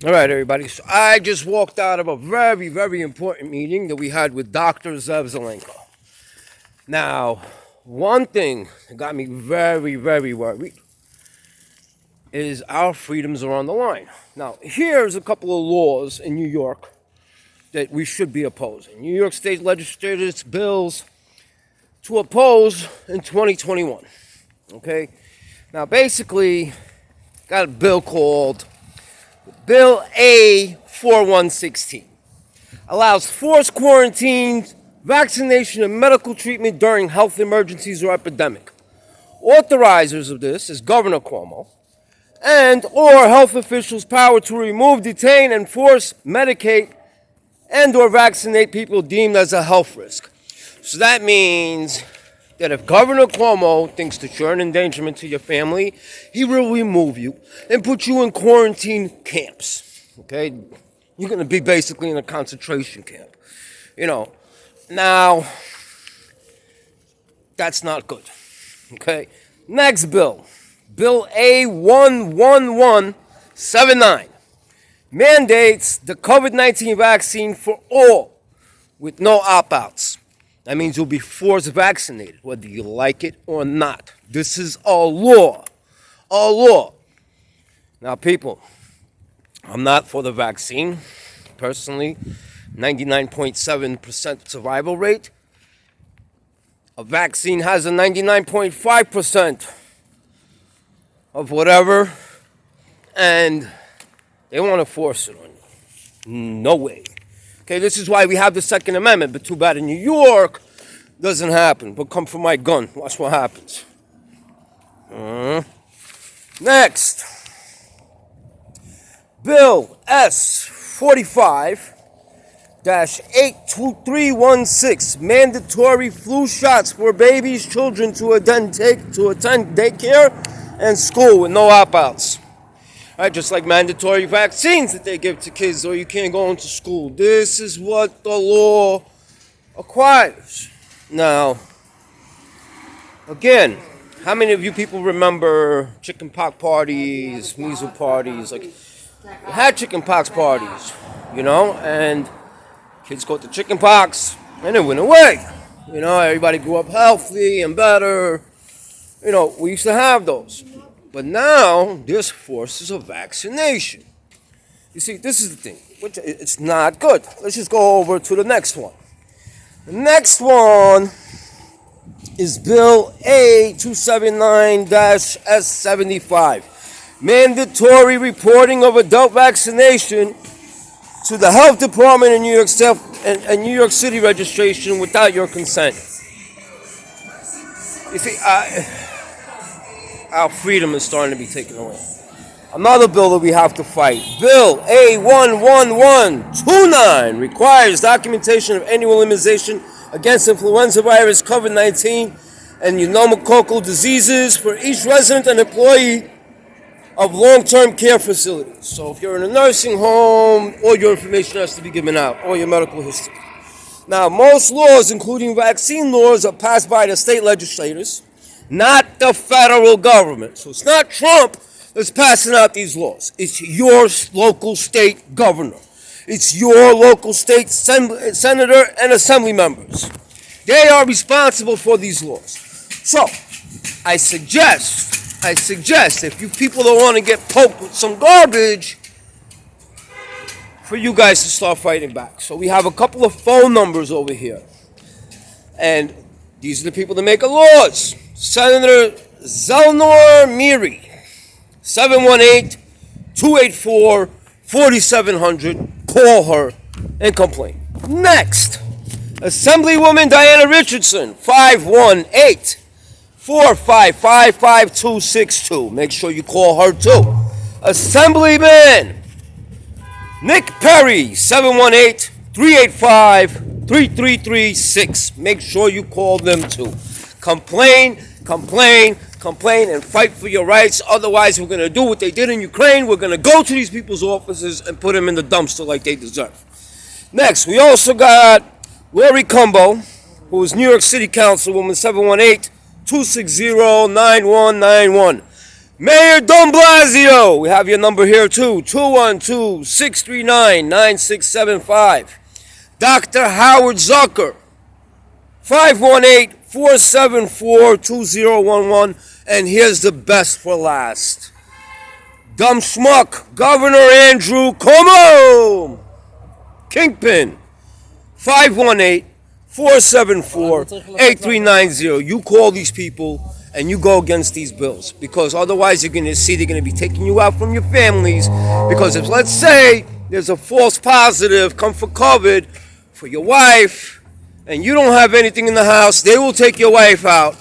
All right, everybody. So I just walked out of a very, very important meeting that we had with Dr. Zev Zelenko. Now, one thing that got me very, very worried is our freedoms are on the line. Now, here's a couple of laws in New York that we should be opposing. New York State legislators' bills to oppose in 2021. Okay? Now, basically, got a bill called Bill A4116. Allows forced quarantines, vaccination, and medical treatment during health emergencies or epidemic. Authorizers of this is Governor Cuomo and or health officials power to remove, detain, and force medicate and or vaccinate people deemed as a health risk. So that means that if Governor Cuomo thinks that you're an endangerment to your family, he will remove you and put you in quarantine camps. Okay? You're going to be basically in a concentration camp. Now, that's not good. Okay? Next bill. Bill A11179 mandates the COVID-19 vaccine for all with no opt-outs. That means you'll be forced vaccinated, whether you like it or not. This is a law. A law. Now, people, I'm not for the vaccine. Personally, 99.7% survival rate. A vaccine has a 99.5% of whatever, and they want to force it on you. No way. Okay, this is why we have the Second Amendment, but too bad in New York doesn't happen. But come for my gun. Watch what happens. Next. Bill S45-82316. Mandatory flu shots for babies, children to attend daycare and school with no opt-outs. Right, just like mandatory vaccines that they give to kids or you can't go into school. This is what the law requires. Now, again, how many of you people remember chicken pox parties, measles parties? Like, we had chicken pox parties, and kids got the chicken pox and it went away. Everybody grew up healthy and better. We used to have those. But now, this forces a vaccination. You see, this is the thing. It's not good. Let's just go over to the next one. The next one is Bill A279-S75. Mandatory reporting of adult vaccination to the health department in New York State and New York City registration without your consent. You see, our freedom is starting to be taken away. Another bill that we have to fight. Bill A11129 requires documentation of annual immunization against influenza virus, COVID-19, and pneumococcal diseases for each resident and employee of long-term care facilities. So if you're in a nursing home, all your information has to be given out, all your medical history. Now, most laws, including vaccine laws, are passed by the state legislators, not the federal government. So it's not Trump that's passing out these laws. It's your local state governor. It's your local state senator and assembly members. They are responsible for these laws. So I suggest if you people don't want to get poked with some garbage, for you guys to start fighting back. So we have a couple of phone numbers over here. And these are the people that make the laws. Senator Zelnor Miri, 718-284-4700. Call her and complain. Next, Assemblywoman Diana Richardson, 518-455-5262. Make sure you call her too. Assemblyman Nick Perry, 718-385-3336. Make sure you call them too. Complain, and fight for your rights. Otherwise, we're going to do what they did in Ukraine. We're going to go to these people's offices and put them in the dumpster like they deserve. Next, we also got Lori Cumbo, who is New York City Councilwoman, 718-260-9191. Mayor Don Blasio, we have your number here too, 212-639-9675. Dr. Howard Zucker, 518-474-2011. And here's the best for last. Dumb Schmuck, Governor Andrew Cuomo, Kingpin, 518-474-8390. You call these people and you go against these bills, because otherwise you're going to see they're going to be taking you out from your families, because if, let's say, there's a false positive come for COVID for your wife and you don't have anything in the house, they will take your wife out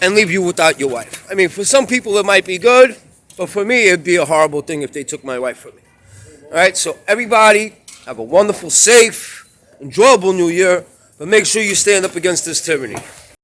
and leave you without your wife. I mean, for some people it might be good, but for me it'd be a horrible thing if they took my wife from me. All right, so everybody have a wonderful, safe, enjoyable new year, but make sure you stand up against this tyranny.